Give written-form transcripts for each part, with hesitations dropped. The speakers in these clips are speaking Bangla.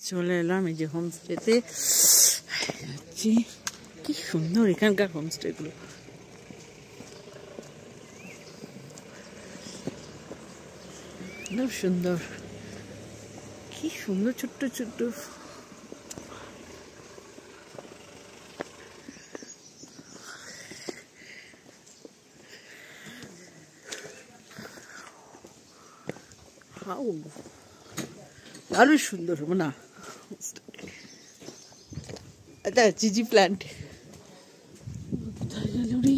চলে এলাম এই যে হোমস্টেতে। যাচ্ছি, কি সুন্দর এখানকার হোমস্টে গুলো। খুব সুন্দর, কি সুন্দর ছোট্ট ছোট্ট। দারুণ সুন্দর না? এটা চিজি প্ল্যান্ট। কোথায় গেল রে?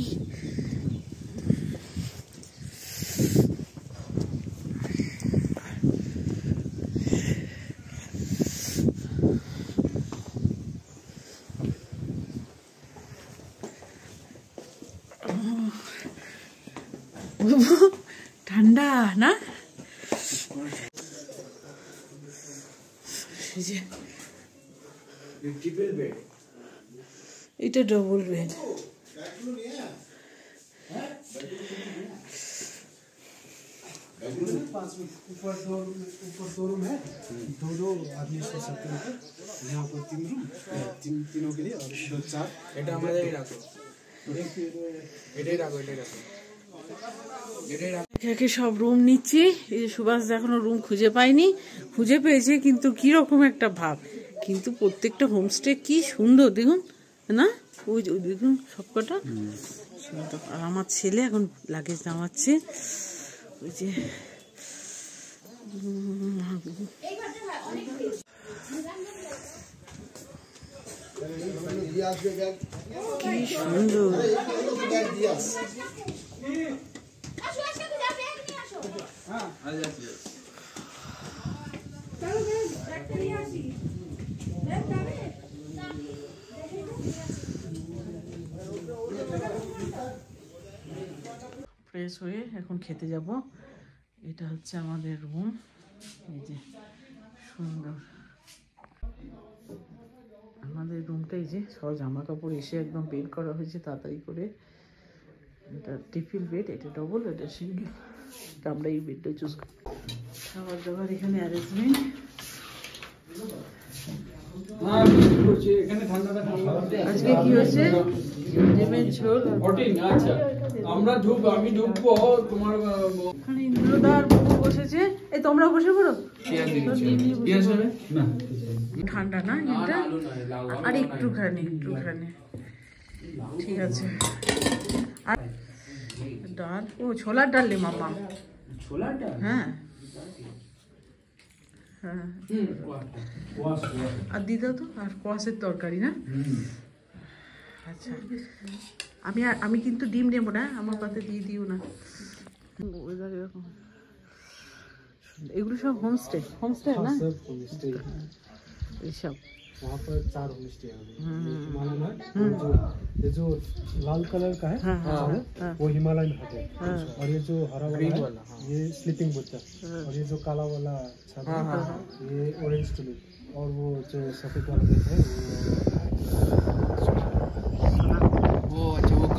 ঠান্ডা না? এটা ডবল বেড। ऊपर दो रूम है, दो आदमी सो सकते हैं। यहाँ पर 3 रूम, तीनों के लिए, और 4। এটা আমাদের রাখো, এটাই রাখো। একে সব রুম নিচ্ছি। এই যে সুভাষ এখনো রুম খুঁজে পাইনি, খুঁজে পেয়েছে কিন্তু কি রকম একটা ভাব। কিন্তু প্রত্যেকটা হোমস্টে কি সুন্দর দেখুন না? ওই দেখুন সবকটা সুন্দর। আর আমার ছেলে এখন লাগেজ নামাচ্ছে। ওই যে কি সুন্দর। ফ্রেশ হয়ে এখন খেতে যাব। এটা হচ্ছে আমাদের রুম। এই যে সুন্দর আমাদের রুমটা। এই যে সব জামা কাপড় এসে একদম বের করা হয়েছে তাড়াতাড়ি করে। এটা ট্রিপল বেড, এটা ডবল, এটা সিঙ্গেল। আমরা এই বেডটা চুজ করি। খাবার দাবার এখানে অ্যারেঞ্জমেন্ট। আজকে কি হয়েছে? ডিমের ঝোল। আচ্ছা, আমি ঢুকবো তোমার ওখানে ইন্দ্রদার বউ বসেছে। এই তোমরা বসে পড়ো। ঠান্ডা না এটা? আর একটুখানি ঠিক আছে। আর ডাল, ও ছোলার ডাল রে মামা। ছোলার ডাল? হ্যাঁ হ্যাঁ। আর দিয়ে দাও তো। আর কোয়াশের তরকারি না? আচ্ছা, আমি কিন্তু ডিম নেবো না, আমার পাতে দিয়ে দিও না। এগুলো সব হোমস্টে না? এইসব वहाँ पर 4 होम स्टे है। मालूम है? ये जो लाल कलर का है वो हिमालयन हट है, और ये जो हरा वाला है ये स्लीपिंग बुद्धा, और ये जो काला वाला छत है ये ऑरेंज टुलिप, और वो जो सफेद वाला है वो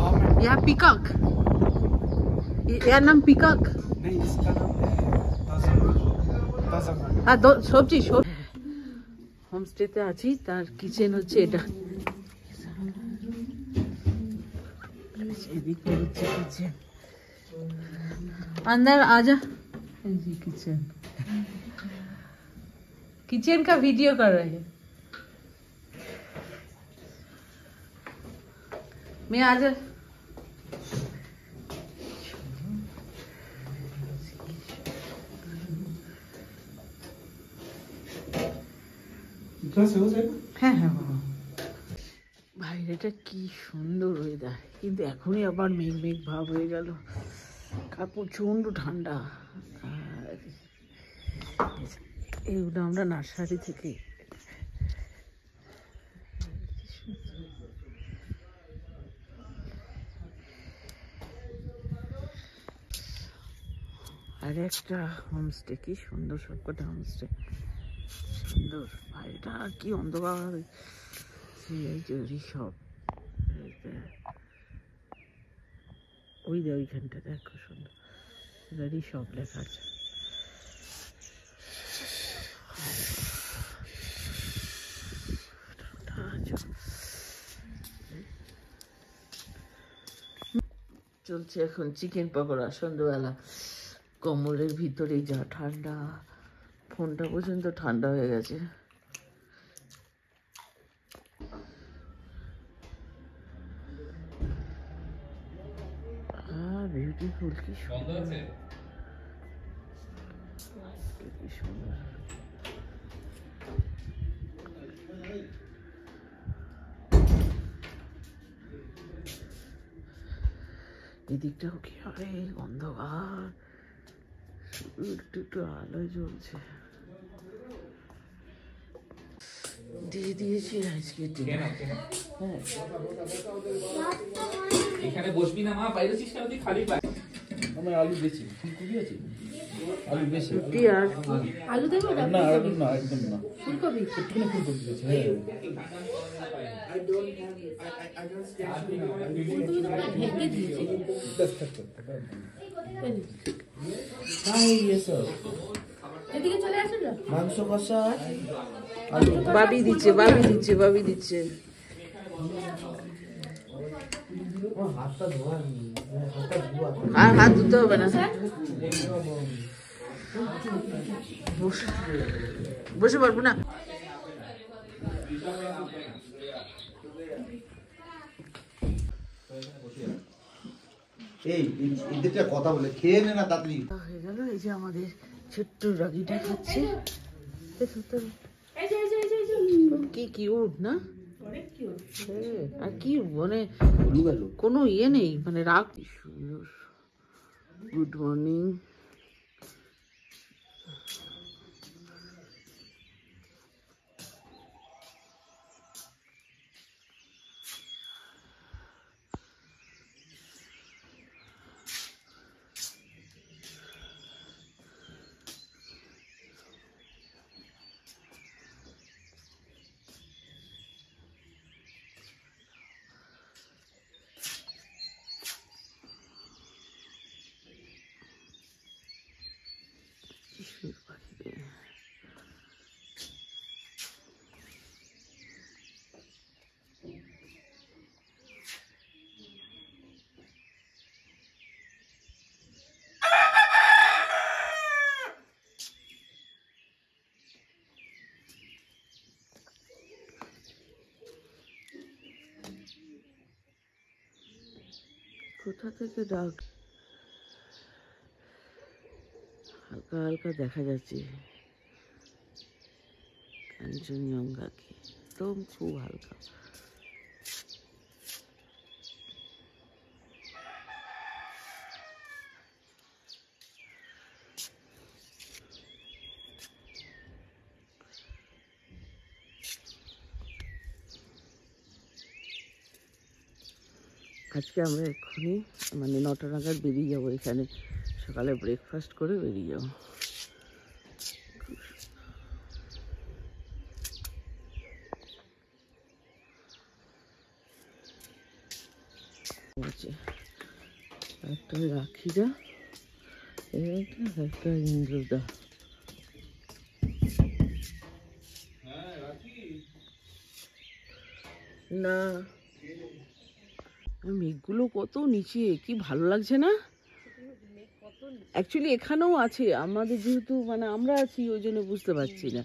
गवर्नमेंट। यहाँ पिकॉक, यार नाम पिकॉक नहीं, इसका नाम है ताजा। हाँ दो सब्जी হোমস্টেতে আছি। তার কিচেন হচ্ছে এটা। এদিকে হচ্ছে কিচেন। अंदर आजा। किचन का वीडियो कर रहे हैं। मैं आजा। হ্যাঁ হ্যাঁ বাইরেটা কি সুন্দর ওয়েদার, কিন্তু এখনই আবার মেঘ মেঘ ভাব হয়ে গেল। প্রচন্ড ঠান্ডা। এগুলো আমরা নার্সারি থেকে। আর একটা হোমস্টে, কি সুন্দর সবকটা হোমস্টে সুন্দর। বাইরেটা কি অন্ধকার। এই যে ঋষভ, ওই যে ওইখানটা দেখো সুন্দর ঋষভ লেখা আছে। চলছে এখন চিকেন পকোড়া সন্ধ্যাবেলা। কম্বলের ভিতরে যা ঠান্ডা, ফোনটা পর্যন্ত ঠান্ডা হয়ে গেছে। বিউটিফুল, কি সুন্দর, কি সুন্দর। এদিকটাও কি হবে, অন্ধকার, একটু একটু আলোয় জ্বলছে। দিয়ে দিয়েছি আজকে। হ্যাঁ, এখানে বসবি না মা, বাইরে ছিস কেন তুই? খালি পাই আমার আলু বেশি, ফুলকপি আছে, আলু বেশি। রুটি আর আলু দেবো না আলু না, একদম না, ফুলকপি একটুখানি ফুলকপি আছে। হ্যাঁ ঢেকে দিয়েছি। এদিকে চলে আসুন না। মাংস কষা, বাবি দিচ্ছে, বাবি দিচ্ছে, বাবি দিচ্ছে। আর হাত ধুতে হবে না, বসে পারবো না। এই এদেরটা কথা বলে খেয়ে নে না তাড়াতাড়ি। হয়ে গেল। এই যে আমাদের ছোট্ট রাগিটা খাচ্ছে। কি কিউট না? আর কি মানে কোনো ইয়ে নেই, মানে রাগ। সুন্দর। Good morning. কোথা থেকে ডাক হালকা হালকা দেখা যাচ্ছে, কাঞ্চনজঙ্ঘাকে একদম খুব হালকা। আজকে আমরা এক্ষুনি মানে 9টা নাগাদ বেরিয়ে যাবো, এখানে সকালে ব্রেকফাস্ট করে বেরিয়ে যাবো। একটা রাখিদা, একটা ইন্দ্রদা। না মেঘগুলো কত নিচে, কি ভালো লাগছে না? অ্যাকচুয়ালি এখানেও আছে, আমাদের যেহেতু মানে আমরা আছি ওই জন্য বুঝতে পারছি না।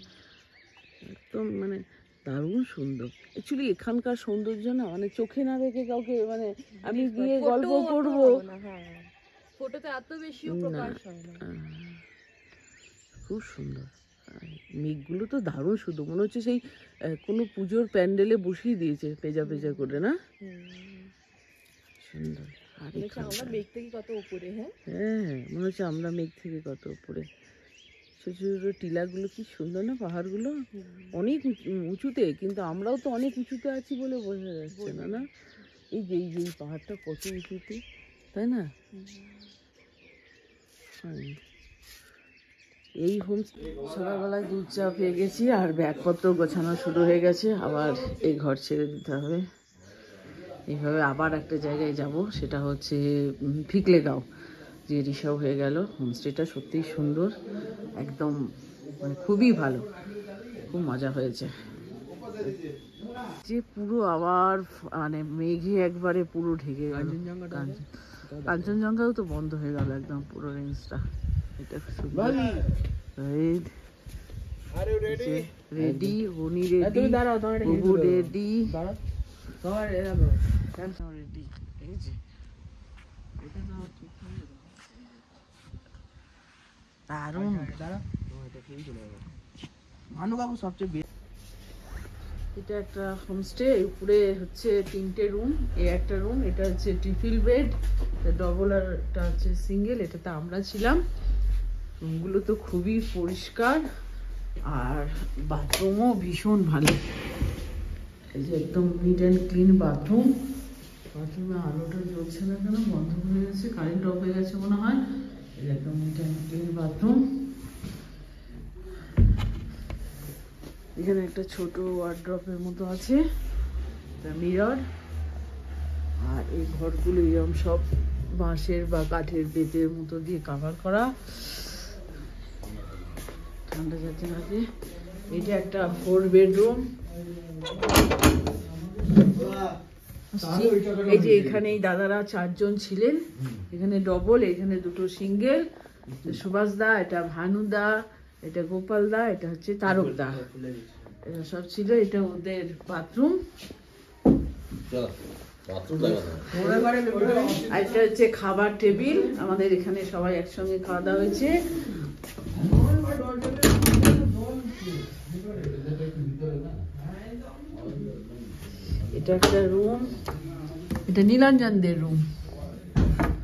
একদম মানে দারুণ সুন্দর। অ্যাকচুয়ালি এখানকার সৌন্দর্য না মানে চোখে না দেখে কাউকে মানে আমি গিয়ে গল্প করবো, ফটোতে এত বেশিও প্রকাশ হয় না। খুব সুন্দর। মেঘগুলো তো দারুণ সুন্দর, মনে হচ্ছে সেই কোনো পুজোর প্যান্ডেলে বসিয়ে দিয়েছে পেজা পেজা করে না? সুন্দর। আমরা মেঘ থেকে কত উপরে। হ্যাঁ মনে হচ্ছে আমরা মেঘ থেকে কত উপরে। ছোট ছোট টিলাগুলো কি সুন্দর না, পাহাড়গুলো অনেক উঁচুতে, কিন্তু আমরাও তো অনেক উঁচুতে আছি বলে বোঝা যাচ্ছে না। না এই যে এই পাহাড়টা কত উঁচুতে, তাই না? এই হোম সকালবেলায় দুধ চা পেয়ে গেছি, আর ব্যাগপত্র গোছানো শুরু হয়ে গেছে। আবার এই ঘর ছেড়ে দিতে হবে। এইভাবে আবার একটা জায়গায় যাব, সেটা হচ্ছে ফিকলেগাঁও, যে রিসাও হয়ে গেল। হোমস্টেটা সত্যিই সুন্দর, একদম মানে খুবই ভালো, খুব মজা হয়েছে। যে পুরো আবার মানে মেঘে একবারে পুরো ঢেকে গেল। কাঞ্চনজঙ্ঘাও তো বন্ধ হয়ে গেল একদম পুরো রেঞ্জটা। এটা সুন্দর। রেডি, উনি রেডি, বুবু রেডি, রেডি। এই যে দারুণ। ভানুবাবু সবচেয়ে এটা একটা হোমস্টে, উপরে হচ্ছে 3টে রুম, একটা রুম, এটা হচ্ছে ট্রিপল বেড, ডবল আর এটা হচ্ছে সিঙ্গেল। এটাতে আমরা ছিলাম। রুমগুলো তো খুবই পরিষ্কার আর বাথরুমও ভীষণ ভালো। এই যে একদম নিট অ্যান্ড ক্লিন বাথরুম। বাথরুমে আলোটা জ্বলছে না কেন, বন্ধ হয়ে গেছে, কারেন্ট অফ হয়ে গেছে মনে হয়। এই একদম নিট অ্যান্ড ক্লিন বাথরুম। এখানে একটা ছোট ওয়ার্ড্রপের মতো আছে, মিরর। আর এই ঘরগুলো এরকম সব বাঁশের বা কাঠের বেতের মতো দিয়ে কাভার করা, ঠান্ডা যাচ্ছে নাকি। এটা একটা 4 বেডরুম। এই যে এখানে এই দাদারা 4 জন ছিলেন, এখানে ডবল, এখানে 2টো সিঙ্গেল। সুভাষ দা, এটা ভানু দা, এটা গোপাল দা, এটা হচ্ছে তারক দা, এটা সব ছিল। এটা ওদের বাথরুম। আর এটা হচ্ছে খাবার টেবিল, আমাদের এখানে সবাই একসঙ্গে খাওয়া দাওয়া হয়েছে। এটা একটা রুম, এটা নীলাঞ্জনদের রুম।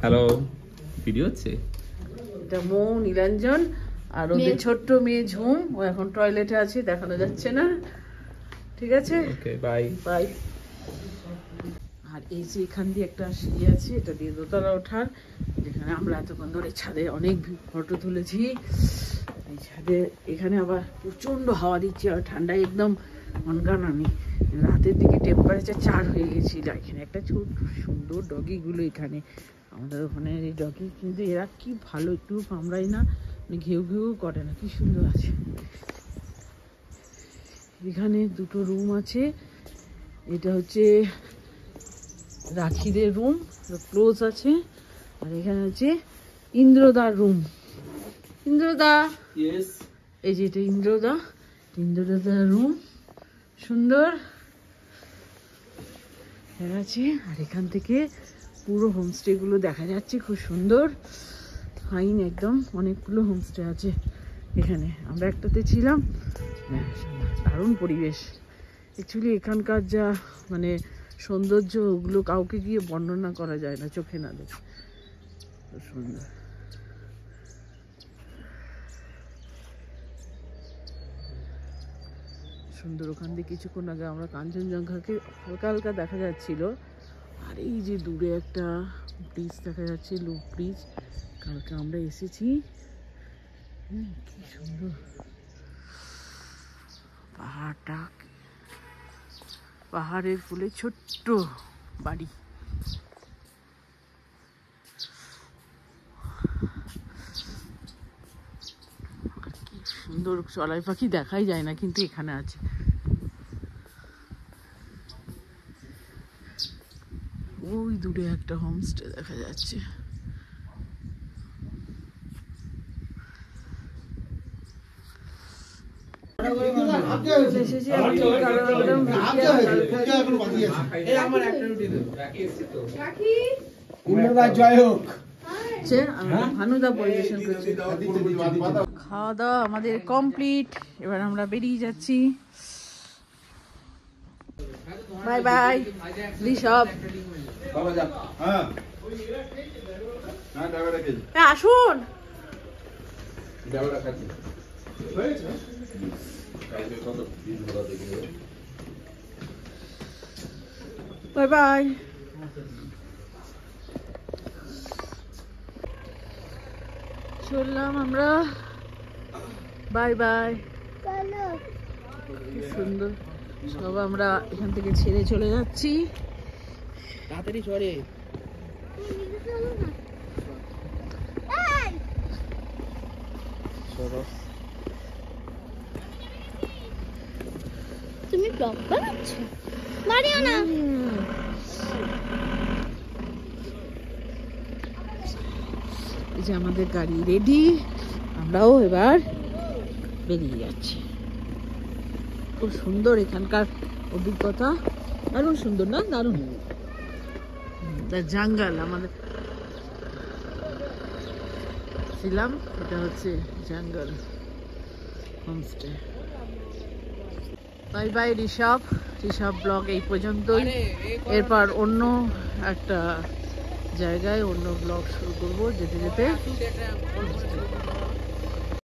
হ্যালো, ভিডিও হচ্ছে। এটা মৌ, নীলাঞ্জন আর ওদের ছোট্ট মেয়ে ঝুম, ও এখন টয়লেটে আছে, দেখানো যাচ্ছে না। ঠিক আছে, ওকে, বাই বাই। আর এই যে এখান দিয়ে একটা সিঁড়ি আছে, এটা দিয়ে দোতলা ওঠার, যেখানে আমরা এতক্ষণ ধরে ছাদে অনেক ফটো তুলেছি। এই ছাদে এখানে আবার প্রচন্ড হাওয়া দিচ্ছে আর ঠান্ডায় একদম অনগানামি। রাতের দিকে টেম্পারেচার 4 হয়ে গেছিল। এখানে একটা ছোট সুন্দর ডগিগুলো, এখানে আমাদের ওখানে এই ডগি, কিন্তু এরা কি ভালো, একটু কামড়াই না, ঘেউ ঘেউ করে না, কি সুন্দর আছে। এখানে 2টো রুম আছে। এটা হচ্ছে রাখিদের রুম, ক্লোজ আছে। আর এখানে হচ্ছে ইন্দ্রদার রুম। ইন্দ্রদা, এই যে এটা ইন্দ্রদার রুম, সুন্দর আছে। আর এখান থেকে পুরো হোমস্টে গুলো দেখা যাচ্ছে, খুব সুন্দর ফাইন একদম। অনেকগুলো হোমস্টে আছে এখানে, আমরা একটাতে ছিলাম। দারুণ পরিবেশ। অ্যাকচুয়ালি এখানকার যা মানে সৌন্দর্য, ওগুলো কাউকে গিয়ে বর্ণনা করা যায় না, চোখে না দেখে। সুন্দর সুন্দর। ওখান দিয়ে কিছুক্ষণ আগে আমরা কাঞ্চনজঙ্ঘাকে হালকা হালকা দেখা যাচ্ছিল। আর এই যে দূরে একটা ব্রিজ দেখা যাচ্ছে, লুপ ব্রিজ, কালকে আমরা এসেছি। কি সুন্দর পাহাড়টা, পাহাড়ের কোলে ছোট্ট বাড়ি। কি সুন্দর চড়াই পাখি দেখাই যায় না, কিন্তু এখানে আছে। ওই দূরে একটা হোমস্টে দেখা যাচ্ছে। ভানুদা পরিবেশন করছে। খাওয়া দাওয়া আমাদের কমপ্লিট, এবার আমরা বেরিয়ে যাচ্ছি। Bye bye Rishabh. আসুন। Bye bye. চললাম আমরা, বাই বাই। সুন্দর সব আমরা এখান থেকে ছেড়ে চলে যাচ্ছি। তাড়াতাড়ি চড়ে। তুমি ব্লগ বানাচ্ছ? মারিও না। এই যে আমাদের গাড়ি রেডি, আমরাও এবার বেরিয়ে যাচ্ছি। খুব সুন্দর এখানকার অভিজ্ঞতা, দারুণ সুন্দর না? দারুণ জঙ্গল আমাদের ছিলাম, এটা হচ্ছে জঙ্গল homestay. By bye Rishabh blog এই পর্যন্তই। এরপর অন্য একটা জায়গায় অন্য ব্লগ শুরু করবো যেতে যেতে।